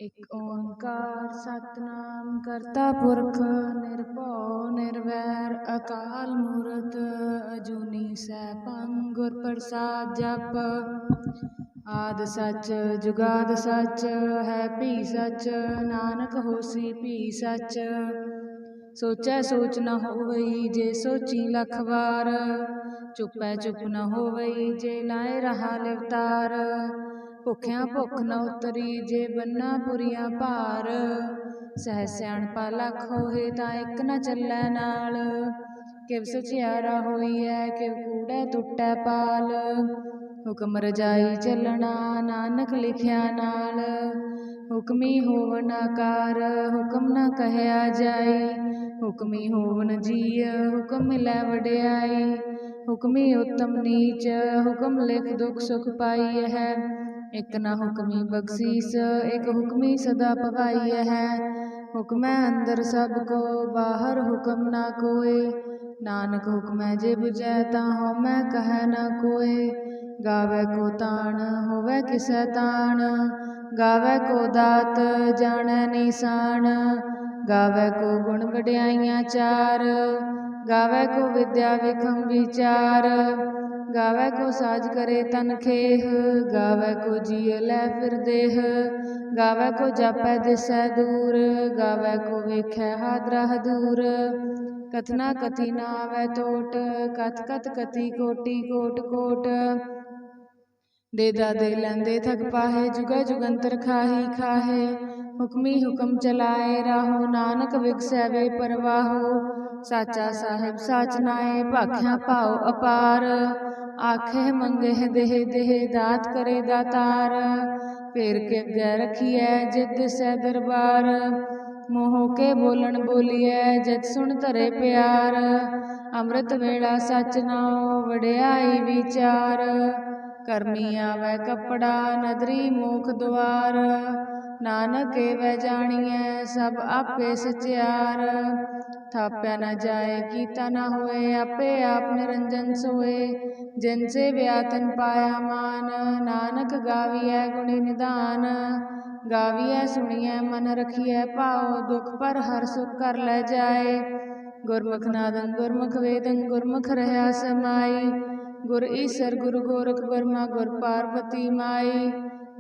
ਇਕ ਓੰਕਾਰ ਸਤਿਨਾਮ ਕਰਤਾ ਪੁਰਖ ਨਿਰਭਉ ਨਿਰਵੈਰ ਅਕਾਲ ਮੂਰਤ ਅਜੂਨੀ ਸੈਭੰ ਗੁਰ ਪ੍ਰਸਾਦ ਜਪ। ਆਦਿ ਸੱਚ ਜੁਗਾਦਿ ਸੱਚ ਹੈ ਭੀ ਸੱਚ ਨਾਨਕ ਹੋਸੀ ਭੀ ਸੱਚ। ਸੋਚੈ ਸੋਚ ਨ ਹੋਵਈ ਜੇ ਸੋਚੀ ਲੱਖ ਵਾਰ ਚੁੱਪੈ ਚੁੱਪ ਨ ਹੋਵਈ ਜੇ ਲਾਏ ਰਹਾ ਲਿਵਤਾਰ। ਭੁੱਖਿਆਂ ਭੁੱਖ ਨ ਉਤਰੀ ਜੇ ਬੰਨਾ ਪੁਰੀਆਂ ਭਾਰ ਸਹਿ ਸਿਆਣਪਾ ਲੱਖ ਹੋਏ ਤਾਂ ਇੱਕ ਨ ਚੱਲੈ ਨਾਲ। ਕਿਵ ਸਚਿਆਰਾ ਹੋਈਐ ਕਿਵ ਕੂੜੈ ਟੁੱਟੈ ਪਾਲ ਹੁਕਮ ਰਜਾਈ ਚੱਲਣਾ ਨਾਨਕ ਲਿਖਿਆ ਨਾਲ। ਹੁਕਮੀ ਹੋਵਨ ਆਕਾਰ ਹੁਕਮ ਨ ਕਹਿਆ ਜਾਈ ਹੁਕਮੀ ਹੋਵਨ ਜੀਅ ਹੁਕਮ ਮਿਲੈ ਵਡਿਆਈ। ਹੁਕਮੀ ਉੱਤਮ ਨੀਚ ਹੁਕਮ ਲਿਖ ਦੁਖ ਸੁਖ ਪਾਈ ਹੈ ਇਕ ਨ ਹੁਕਮੀ ਬਖਸੀਸ ਇਕ ਹੁਕਮੀ ਸਦਾ ਭਵਾਈ ਹੈ। ਹੁਕਮੈ ਅੰਦਰ ਸਭ ਕੋ ਬਾਹਰ ਹੁਕਮ ਨਾ ਕੋਇ ਨਾਨਕ ਹੁਕਮੈ ਜੇ ਬੁਝੈ ਤਾਂ ਹਉਮੈ ਕਹੈ ਨ ਕੋਇ। ਗਾਵੈ ਕੋ ਤਾਣ ਹੋਵੈ ਕਿਸੈ ਤਾਣ ਗਾਵੈ ਕੋ ਦਾਤ ਜਾਣੈ ਨੀਸਾਨ। ਗਾਵੈ ਕੋ ਗੁਣ ਵਡਿਆਈਆਂ ਚਾਰ ਗਾਵੈ ਕੋ ਵਿਦਿਆ ਵਿਖਮ ਵਿਚਾਰ। ਗਾਵੈ ਕੋ ਸਾਜ ਕਰੇ ਤਨ ਖੇਹ ਗਾਵੈ ਕੋ ਜੀਅ ਲੈ ਫਿਰ ਦੇਹ। ਗਾਵੈ ਕੋ ਜਾਪੈ ਦਿਸੈ ਦੂਰ ਗਾਵੈ ਕੋ ਵੇਖੈ ਹਾਦਰਾ ਹਦੂਰ। ਕਥਨਾ ਕਥੀ ਨ ਆਵੈ ਟੋਟ ਕਥ ਕਥ ਕਥੀ ਕੋਟੀ ਕੋਟ ਕੋਟ। ਦੇ ਦਾਦੇ ਲੈਂਦੇ ਥਕ ਪਾਹੇ ਜੁਗਾ ਜੁਗੰਤਰ ਖਾਹੀ ਖਾਹੇ। ਹੁਕਮੀ ਹੁਕਮ ਚਲਾਏ ਰਾਹੋ ਨਾਨਕ ਵਿਗਸੈ ਵੇ ਪਰਵਾਹੋ। ਸਾਚਾ ਸਾਹਿਬ ਸਾਚ ਨਾਏ ਭਾਖਿਆ ਭਾਉ ਅਪਾਰ ਆਖੇ ਮੰਗਹਿ ਦੇਹ ਦੇਹ ਦਾਤ ਕਰੇ ਦਾਤਾਰ। ਫੇਰ ਕੇ ਅੱਗੇ ਰਖੀਐ ਜਿਤ ਦਿਸੈ ਦਰਬਾਰ ਮੋਹ ਕੇ ਬੋਲਣ ਬੋਲੀਐ ਜਤ ਸੁਣ ਧਰੇ ਪਿਆਰ। ਅੰਮ੍ਰਿਤ ਵੇਲਾ ਸਚ ਨਾਉ ਵਡਿਆਈ ਵਿਚਾਰ ਕਰਮੀ ਆਵੈ ਕੱਪੜਾ ਨਦਰੀ ਮੋਖ ਦੁਆਰ। ਨਾਨਕ ਏਵੈ ਜਾਣੀਐ ਸਭ ਆਪੇ ਸਚਿਆਰ। ਥਾਪਿਆ ਨ ਜਾਏ ਕੀਤਾ ਨ ਹੋਏ ਆਪੇ ਆਪ ਨਿਰੰਜਨ ਸੋਏ। ਜਿਨ ਸੇਵਿਆ ਤਿਨ ਪਾਇਆ ਮਾਨ ਨਾਨਕ ਗਾਵੀਐ ਗੁਣੀ ਨਿਧਾਨ। ਗਾਵੀਐ ਸੁਣੀਐ ਮਨ ਰਖੀਐ ਭਾਉ ਦੁਖ ਪਰ ਹਰਿ ਸੁਖ ਕਰ ਲੈ ਜਾਏ। ਗੁਰਮੁਖ ਨਾਦੰ ਗੁਰਮੁਖ ਵੇਦੰ ਗੁਰਮੁਖ ਰਹਿਆ ਸਮਾਈ। ਗੁਰ ਈਸਰ ਗੁਰ ਗੋਰਖ ਬਰਮਾ ਗੁਰ ਪਾਰਬਤੀ ਮਾਈ।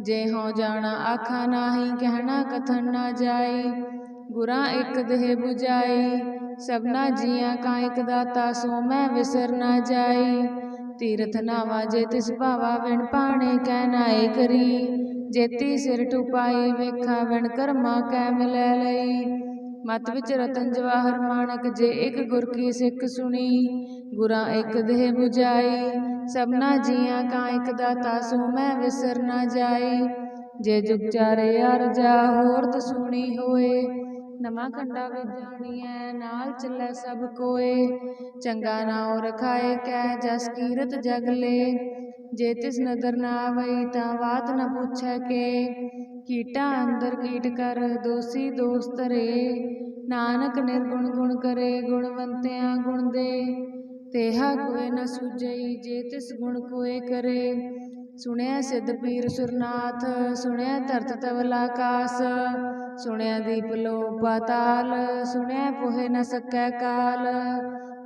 ਜੇ ਹਉ ਜਾਣਾ ਆਖਾ ਨਾਹੀ ਕਹਿਣਾ ਕਥਨ ਨ ਜਾਈ। ਗੁਰਾਂ ਇਕ ਦੇਹ 부ਜਾਈ ਸਭਨਾ ਜੀਆਂ ਕਾ ਇਕ ਦਾਤਾ ਸੋ ਮੈਂ ਵਿਸਰ ਨ ਜਾਈ। ਤੀਰਥ ਨਾਵਾ ਜੇ ਤਿਸ ਭਾਵਾ ਵਿਣ ਭਾਣੇ ਕੈ ਨਾਏ ਕਰੀ। ਜੇਤੀ ਸਿਰ ਟੁਪਾਈ ਵੇਖਾ ਵਿਣ ਕਰਮਾ ਕੈ ਮਿਲੈ ਲਈ। ਮਤ ਵਿਚ ਰਤਨ ਜਵਾਹਰ ਮਾਣਕ ਜੇ ਇਕ ਗੁਰ ਕੀ ਸਿੱਖ ਸੁਣੀ। ਗੁਰਾਂ ਇਕ ਦੇਹ 부ਜਾਈ ਸਭਨਾ ਜੀਆਂ ਕਾ ਇਕ ਦਾਤਾ ਸੋ ਮੈਂ ਵਿਸਰ ਨ ਜਾਈ। ਜੇ ਜੁਗ ਚਾਰੇ ਅਰਜਾ ਹੋਰ ਦਸੂਣੀ ਹੋਏ ਨਵਾਂ ਕੰਡਾ ਵਿੱਚ ਜਾਣੀਐ ਨਾਲ ਚੱਲੈ ਸਭ ਕੋਏ। ਚੰਗਾ ਨਾਉ ਰਖਾਏ ਕੈ ਜਸ ਕੀਰਤ ਜਗ ਲੇ। ਜੇ ਤਿਸ ਨਦਰ ਨ ਆਵਈ ਤਾਂ ਬਾਤ ਨ ਪੁੱਛੈ ਕੇ। ਕੀਟਾਂ ਅੰਦਰ ਕੀਟ ਕਰ ਦੋਸੀ ਦੋਸ ਧਰੇ ਨਾਨਕ ਨਿਰਗੁਣ ਗੁਣ ਕਰੇ ਗੁਣਵੰਤਿਆਂ ਗੁਣ ਦੇ। ਤੇਹਾ ਕੋਇ ਨ ਸੂਝਈ ਜੇ ਤਿਸ ਗੁਣ ਕੋਇ ਕਰੇ। ਸੁਣਿਐ ਸਿੱਧ ਪੀਰ ਸੁਰਨਾਥ ਸੁਣਿਐ ਧਰਤ ਧਵਲ ਆਕਾਸ। ਸੁਣਿਐ ਦੀਪ ਲੋ ਪਾਤਾਲ ਸੁਣਿਐ ਪੋਹਿ ਨ ਸਕੈ ਕਾਲ।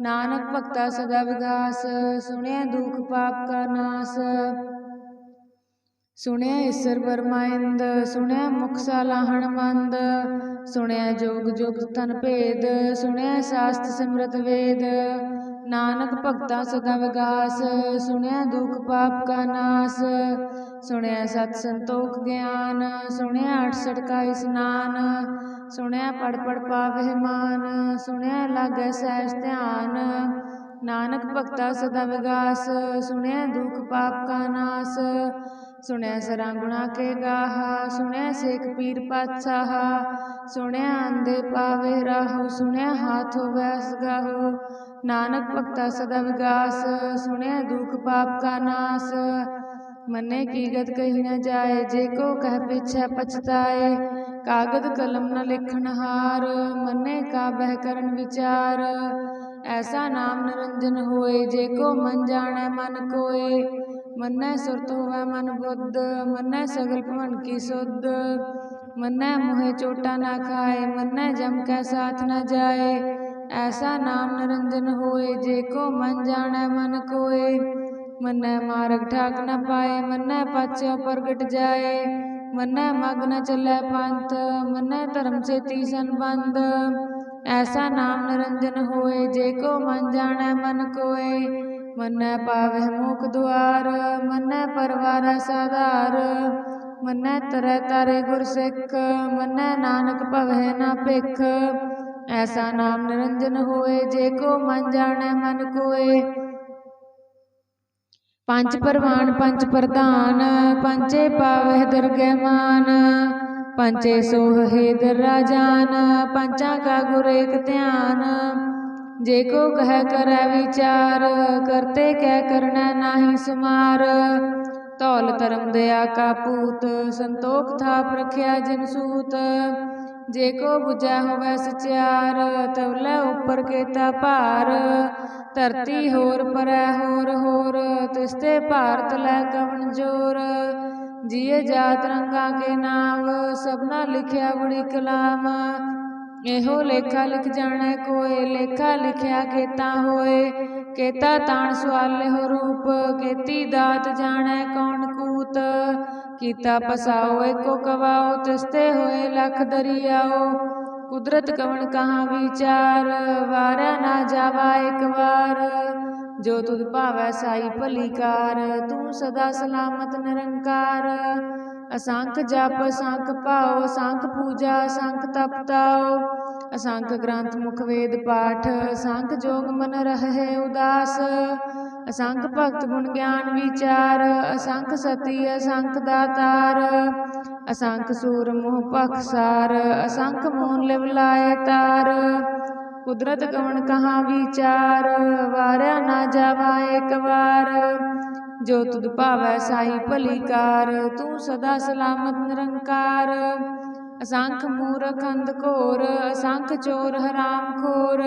ਨਾਨਕ ਭਗਤਾ ਸਦਾ ਵਿਗਾਸ ਸੁਣਿਐ ਦੁਖ ਪਾਪ ਕਾ ਨਾਸ। ਸੁਣਿਐ ਈਸਰ ਬਰਮਾ ਇੰਦ ਸੁਣਿਐ ਮੁਖ ਸਾਲਾਹਣ ਮੰਦ। ਸੁਣਿਐ ਜੋਗ ਜੁਗ ਤਨ ਭੇਦ ਸੁਣਿਐ ਸਾਸਤ ਸਿਮਰਤ ਵੇਦ। ਨਾਨਕ ਭਗਤਾ ਸਦਾ ਵਿਗਾਸ ਸੁਣਿਐ ਦੁਖ ਪਾਪ ਕਾ ਨਾਸ। ਸੁਣਿਐ ਸਤ ਸੰਤੋਖ ਗਿਆਨ ਸੁਣਿਐ 68 ਕਾ ਇਸਨਾਨ। ਸੁਣਿਐ ਪੜ ਪੜ ਪਾਵਹਿ ਮਾਨ ਸੁਣਿਐ ਲਾਗੈ ਸਹਿਜ ਧਿਆਨ। ਨਾਨਕ ਭਗਤਾ ਸਦਾ ਵਿਗਾਸ ਸੁਣਿਐ ਦੁਖ ਪਾਪ ਕਾ ਨਾਸ। ਸੁਣਿਐ ਸਰਾਂ ਗੁਣਾ ਕੇ ਗਾਹਾ ਸੁਣਿਐ ਸੇਖ ਪੀਰ ਪਾਤਸ਼ਾਹਾ। ਸੁਣਿਐ ਅੰਧੇ ਪਾਵੇ ਰਾਹੋ ਸੁਣਿਐ ਹਾਥ ਹੋਵੈ ਅਸਗਾਹੋ। ਨਾਨਕ ਭਗਤਾ ਸਦਾ ਵਿਗਾਸ ਸੁਣਿਐ ਦੁਖ ਪਾਪ ਕਾ ਨਾਸ। ਮੰਨੇ ਕੀ ਗਤ ਕਹੀ ਨ ਜਾਏ ਜੇ ਕੋ ਕਹਿ ਪਿਛੈ ਪਛਤਾਏ। ਕਾਗਦ ਕਲਮ ਨ ਲਿਖਣ ਹਾਰ ਮੰਨੇ ਕਾ ਬਹਿ ਕਰਨ ਵਿਚਾਰ। ਐਸਾ ਨਾਮ ਨਿਰੰਜਨ ਹੋਏ ਜੇ ਕੋ ਮਨ ਜਾਣੈ ਮਨ ਕੋਇ। मन्नै सुरत होवै मन बुद्ध, मन्नै सगल भवन की सुध। मन्नै मोहे चोटा ना खाए, मन्नै जम कै साथ न जाए। ऐसा नाम निरंजन होए, जे को मन जानै मन कोय। मन्नै मार्ग ठाक न पाए, मन्नै पाछ्यों प्रगट जाए। मन्नै मग न चलै पंथ, मन्नै धर्म से तीसन बंद। ऐसा नाम निरंजन होए, जे को मन जानै मन कोय। मन्नै पावै मोख द्वार, मन्नै परवारै साधार। मन्नै तरह तारे गुर सिख, मन्नै नानक भवै ना भिख। ऐसा नाम निरंजन होए, जे को मन जानै मन कोय। पंच परवान पंच प्रधान, पंचे पावै दरगह मान। पंचे सोह हे दर राजान, पंचा का गुर एक ध्यान। जे को कह करै विचार, करते कै करनै नाहि सुमार। धौल धर्म दया का पूत, संतोख थाप रखिया जिन सूत। जे को बुझै होवै सचियार, तवलै उपर केता भार। धरती होर परै होर होर, तिसते भार तलै कवन जोर। जिये जात रंगा के नाम, सबना लिखिया बड़ी कलाम। एहो लेखा लिख जाने कोय, लेखा लिखिया केता होए। केता ताण सवाले हो रूप, केती दात जाने कौन कूत। कीता पसाओ एको कवाओ, तिसते होए लख दरियाओ। कुदरत कवन कहाँ विचार, वारै ना जावा एक बार। जो तुध भावै साई भली कार, तू सदा सलामत निरंकार। असंख जप असंख पाओ, असंख पूजा असंख तप ताओ। असंख ग्रंथ मुख वेद पाठ, असंख जोग मन रहै उदास। असंख भगत गुण ज्ञान विचार, असंख सती असंख दातार। असंख सूर मोह पखसार, असंख मोन लिव लाए तार। कुदरत कवन कहाँ विचार, वारया ना जावा एक बार। जो तुध भावै साई भली कार, तू सदा सलामत निरंकार। असंख मूरख अंध घोर, असंख चोर हराम खोर।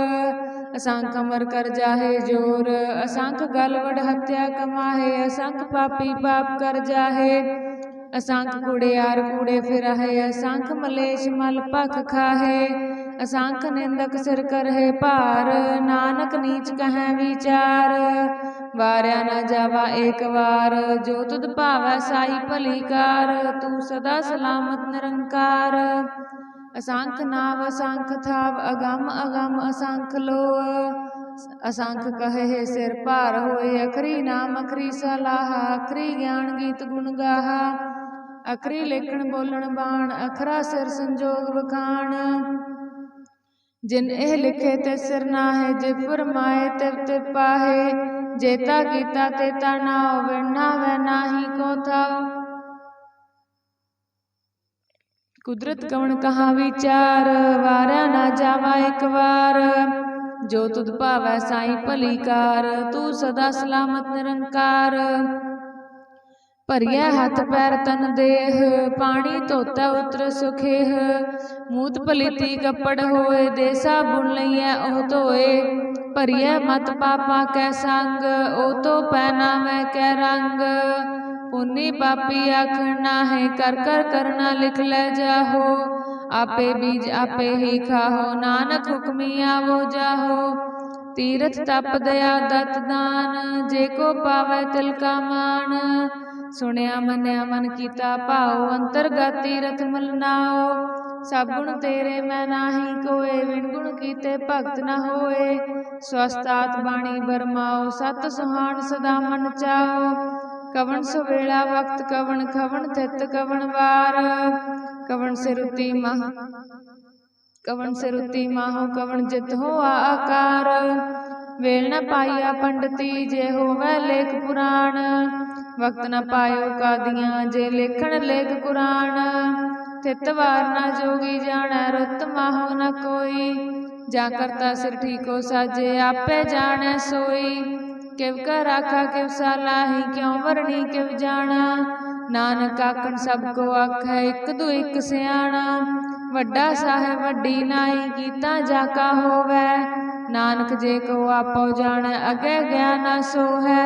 असंख अमर कर जाहे जोर, असंख गलवड हत्या कमाहे। असंख पापी पाप कर जाहे, असंख कूड़ियार कूड़े फिराहे। असंख मलेश मल भख खाहे, असंख निंदक सिर करहे भार। नानक नीच कहै विचार, वारया न जावा एक बार। जो तुध भावै साई भली कार, तू सदा सलामत निरंकार। असंख नाव असंख थाव, अगम अगम असंख लोह। असंख कहे सिर भार होए, अखरी नाम अखरी सलाह। अखरी ज्ञान गीत गुण गाहा, अखरी लेखन बोलन बाण। अखरा सिर संजोग वखाण, जिन एह लिखे ते सिर नाहे। जिव फरमाए तिव तिव पाहे, जेता कीता तेता नाओ। विण नावै नाही को थाओ। कुदरत कवन कहाँ विचार, वारया ना जावा एक बार। जो तुध भावै साई भली कार, तू सदा सलामत निरंकार। भरिया हथ पैर तन देह, पानी धोता उतर सुखेह। मूत पलीती कपड़ होए, दे साबुन लइयै ओह धोए। भरिया मत पापा कै संग, ओ तो पहनावै कै रंग। पुन्नी पापी आखण नाहे, कर कर करना लिख लै जाहो। आपे बीज आपे ही खाहो, नानक हुक्मी आवो जाहो। तीरथ तप दया दत दान, जे को पावै तिल का मान। सुनिया मन्या मन कीता भाओ, अंतरगत तीरथ मल नाओ। सब गुण तेरे मैं नाही कोय, विण गुण कीते भगत न होए। स्वस्थात बाणी बरमाओ, सत सुहान सदा मन चाओ। कवन सुवेला वक्त कवन खवन थित कवन वार। कवन सिरुति माह कवन सिरुति माहो, कवन जित हो आकार। वेल न पाइया पंडती, जे होवै लेख पुराण। वक्त न पायो कादियां, जे लेखन लेख कुरान। थित वार न जोगी जानै, रुत माहो न कोई। जा करता सिर ठीको साजे, आपे जानै सोई। किव कर आखा किव सालाही, क्यों वरणी किव जाना। नानक आखन सब को आखै, इक दू इक सियाणा। वड्डा साहेब वड्डी नाई, कीता जाका होवै। नानक जे को आपो जानै, अगे ज्ञान सो है।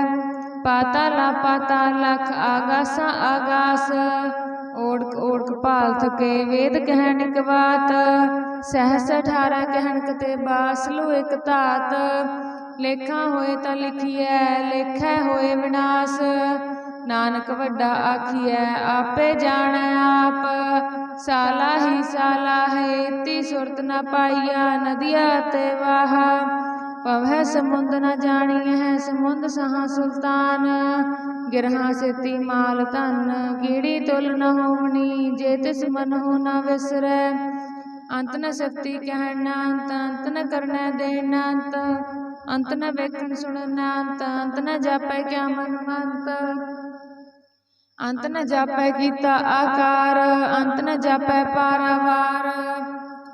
पाताला पाताल लख आगासा आगास। ओढ़ ओढ़ पाल थके वेद कहन इक बात, सहस 18 कहन कते बास लो एक तात। लेखा होए ता लिखिए लेखै होए विनाश, नानक वड्डा आखिए आपे जाने आप। साला ही साला है इति सुरत न पाइया, नदिया ते वाहा पवह समुंद न जानी है समुंद सहा सुल्तान। गिरहा सेती माल धन कीड़ी तुल न होवनी, जे तिस मन हो न विसरै। अंत न शक्ति कहन अंत, अंत न करनै देन अंत, अंत न वेखन सुनन अंत, अंत न जापै क्या मन मंत। अंत न जापै कीता आकार, अंत न जापै पारावार।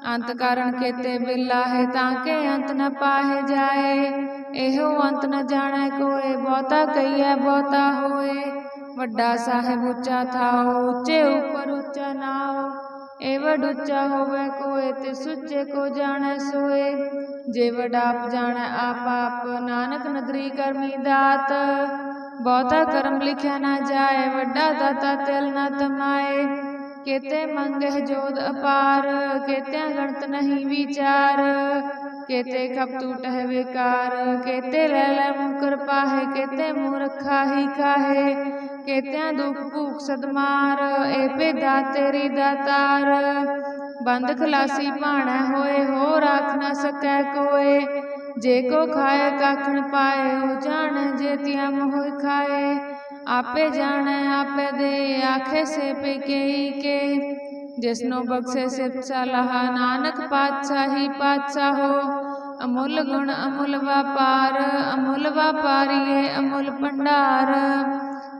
अंत कारण केते बिला है ताके अंत न पाहे जाए, एहो अंत न जाने कोय बहुता कहिए बहुता होए। वड्डा साहेब ऊंचा थाओ ऊंचे ऊपर ऊंचा नाओ, एवड ऊंचा होवे कोय तिस ऊंचे को जाने सोए। जे वड आप जाने आप आप, नानक नदरी करमी दात। बहुता कर्म लिखा ना जाए वड्डा दाता तिल न तमाए। केते मंगह जोध अपार केते गणत नहीं विचार, केते खप टूटह बेकार केते लैल मुकर पाहे। केते मूर्खा ही खाहे केते दुख भूख सदमार, एपे दात तेरी दातार। बंद खलासी भाणै होए हो राख न सकै कोय, जे को खाए काखण पाए हो जाने जे तिया मोह खाए। आपे जाने आपे दे आखे से पे के, जिसनो बख्शे सिर्फ सलाह नानक पातशाही पातशाहो। अमुल गुण अमुल व्यापार अमुल व्यापारिये अमुल भंडार,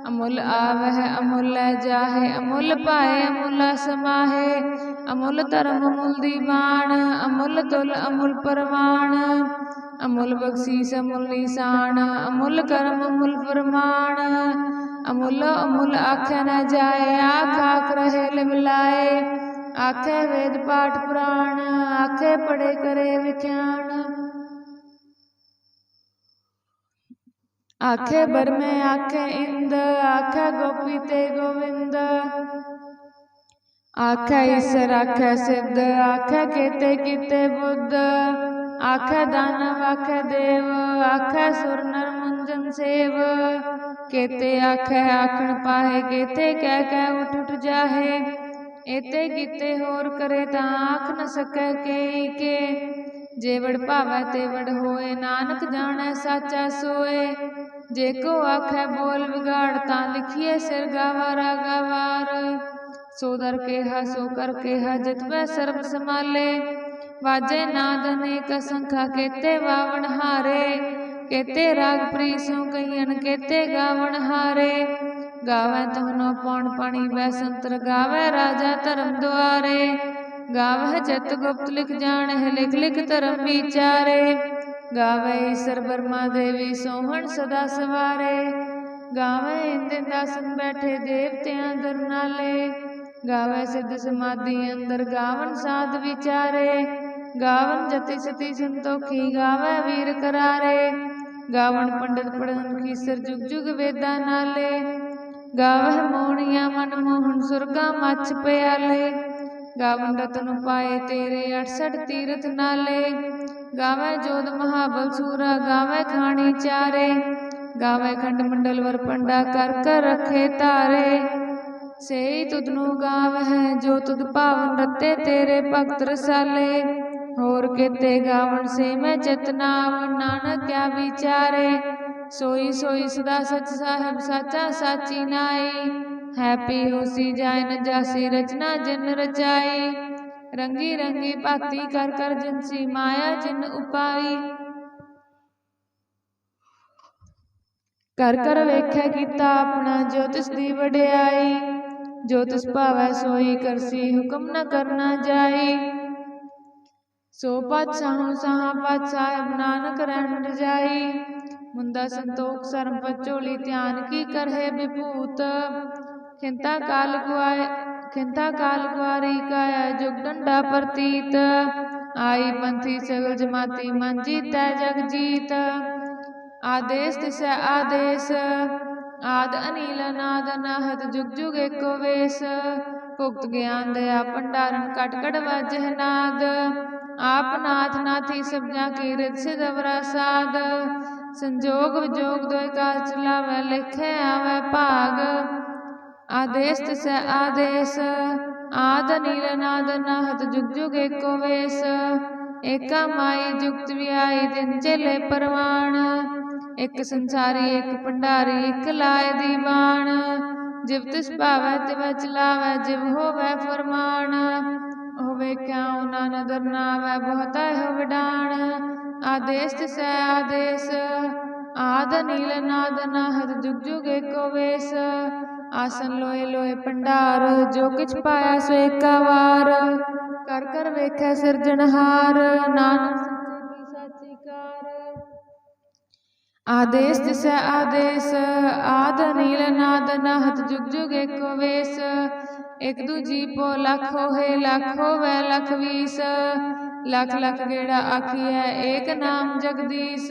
अमुल आवह अमुल जाहे अमुल पाए अमुल समाहे। अमुल धर्म अमुल दीवान अमुल तुल अमुल परवान, अमुल बख्शीस अमुल निशान अमुल कर्म अमुल प्रमाण। अमुल अमुल आख्या न जाए आख आख रहे लिवलाए, आखे वेद पाठ पुराण आखे पढ़े करे विख्यान। आखे बरमे आखे इंद आखे गोपी ते गोविंद, आखे ईश्वर आखे सिद्ध आखे केते कीते बुद्ध। आखे दानव आखे देव आखे सुर नर मुंजन सेव, केते आखे आखण पाहे केते कह कह उठ उठ जाहे। एते कीते होर करे ता आख न सकै के, जेवड़ भावै तेवड़ होए नानक जाने साचा सोए। जेको आखे बोल बिगाड़ ता लिखिए सिर गावारा गावार, सो दर केहा सो कर केहा जितवै सर्ब समाले। वाजे नाद अनेक संखा केते वावण हारे, केते राग प्रीसों कईयन केते गावण हारे। गावै तोहनो पौन पानी बैसंतर गावै राजा धर्म द्वारे, गावह चित गुप्त लिख जाने लिख लिख धर्म विचारे। गावै ईश्वर ब्रह्मा देवी सोहन सदा सवारे, गावै इंद्र दासन बैठे देवतियां दर नाले। गावै सिद्ध समाधि अंदर गावन साध विचारे, गावन जति सती संतोखी गावै वीर करारे। गावन पंडित पढ़न खीसर जुग जुग वेदा नाले, गावह मोहनिया मन मोहन सुरगा मच प्याले। गावन रतन पाए तेरे 68 तीरथ नाले, गावै जोध महाबल सूरा गावै खानी चारे। गावै खंड मंडल वर पंडा कर कर रखे तारे, से तुधनु गावह जो तुध पावन रते तेरे भगत रसाले। होर केते गावन से मैं चेतनाव नानक क्या विचारे, सोई सोई सदा सच साहब साचा साची नाई। हैप्पी होसी जाय न जासी रचना जिन रचाई, रंगी रंगी भाती कर कर जिनसी माया जिन उपाई। कर कर वेख्या कीता अपना जो तिस दी वड्याई, जो तिस भावै सोई करसी हुक्म न करना जाई। सो पातशाहों साहा पातशाह नानक रहन रजाई, मुंदा संतोख सरम पचोली ध्यान की करहे विभूत। खिंता काल गुआरी काया जुग डंडा प्रतीत, आई पंथी सगल जमाती मन जीतै जग जीत। आदेश तिसै आदेश आद अनील अनाद अनाहत जुग जुग एको वेस भुगत ज्ञान दया भंडारण कट कट वाजह नाद आप नाथ नाथी सब्जा की रित सिदवरा साध संजोग विजोग दोय काज चलावै लिखे आवै भाग आदेश तिसै आदेश आद अनील अनाद अनाहत जुग जुग एको वेस एका माई जुगत विआई दिन चेले परवान एक संसारी एक भंडारी एक लाए दीवान जिव तिस भावै तिवै चलावै जिव होवै फरमान होवे क्यों ना नदर नावै बहुता हो विडान आदेश तिसै आदेश आद अनील नाद अनाहत जुग जुग एको वेस आसन लोए लोए भंडार जो किछ पाया सो एका वार कर कर वेखै सिरजनहार नानक सच्चे की साची कार आदेश तिसै आदेश आद अनील नाद अनाहत जुग जुग एको वेस एक दूजी पो लख होए लख होवै लख वीस लख लख गेड़ा आखिए एक नाम जगदीश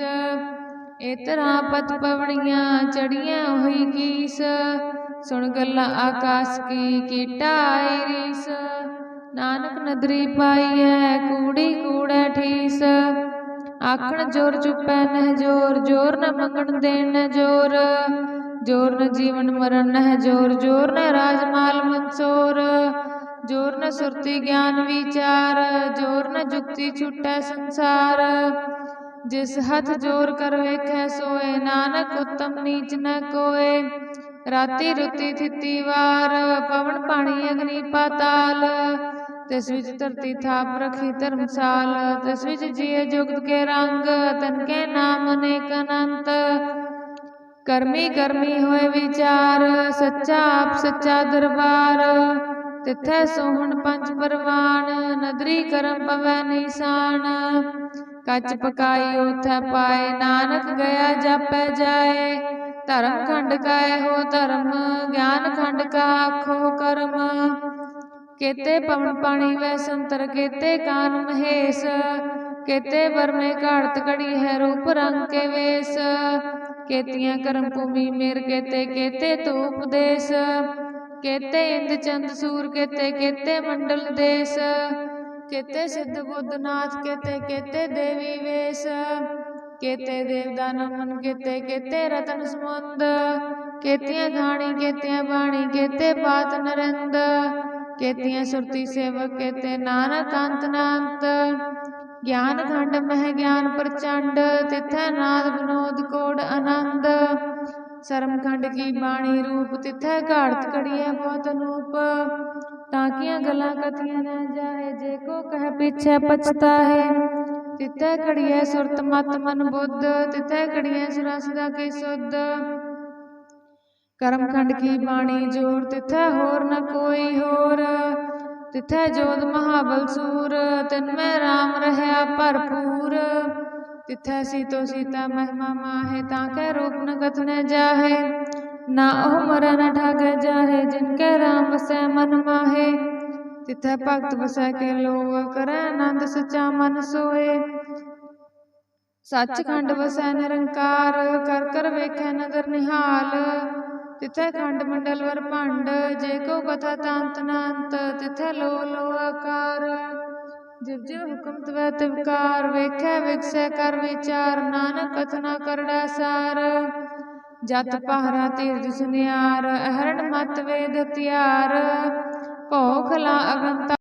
इतरा पत पवड़ियां चढ़ियां हुई कीस सुन गल्ला आकाश की कीटा आई रीस नानक नदरी पाई है कूड़ी कूड़ै ठीस आखण जोर चुपै नह जोर जोर न मंगण देन न जोर जोर न जीवन मरण नह जोर जोर न राजमाल मंसोर जोर न सुरती ज्ञान विचार जोर न जुक्ति छुटै संसार जिस हथ जोर कर वेखै सोए नानक उत्तम नीच न कोय राती रुती थिती वार पवन पानी अग्नि पाताल तिस विच धरती थाप रखी धर्मसाल तिस विच जिए जुगत के रंग तन के नाम अनेक अनंत करमी करमी होए विचार सच्चा आप सच्चा दरबार तिथै सोहन पंच परवान नदरी करम पवै निशान कच पकाई उथै पाए नानक गया जापै जाए धर्म खंड काय हो धर्म ज्ञान खंड का आखो कर्म केते पवन पानी वै संतर केते कान महेश केते बरमे घाड़त कड़ी है रूप रंग के वेश केतियां कर्म भूमि मेर केते केते तो उपदेश केते इंद चंद सूर केते केते मंडल देश केते सिद्ध बुद्ध नाथ केते केते देवी वेश केते देवदान मन केते केते रतन समुंद केतियां घाणी केतियां बाणी केते बात नरंद केतियां सुरती सेवक केते नानक अंत नांत ज्ञान खंड मह ज्ञान प्रचंड तिथै नाद विनोद कोड आनंद शर्म खंड की बाणी रूप तिथै घाड़त कड़िए बहुत अनूप ताकियां गला कथियां न जाए जे को कह पीछे पछताहे तिथै कड़िए सुरत मत मन बुद्ध तिथै कड़िए सुरा सदा की सुध कर्म खंड की बाणी जोर तिथै होर न कोई होर तिथै जोध महाबल सूर तिनमें राम रहया भरपूर तिथै सीतो सीता महिमा माहे ताके रूप न कथ न जाहे ना ओह मरै न ठाके जाहे जिनके राम बसै मन माहे तिथै भगत बसै के लोग करै आनंद सच्चा मन सोए सचखंड वसै निरंकार कर कर वेखै नदर निहाल तिथै खंड मंडल वर भंड जे को कथा तांत नांत तिथै लो लो आकार जिव जिव हुक्म तवै तिवकार वेखै विगसै कर विचार नानक कथना करड़ा सार जत पहरा तीर्थ सुनियार अहरण मत वेद हथियार भौ खला अगंता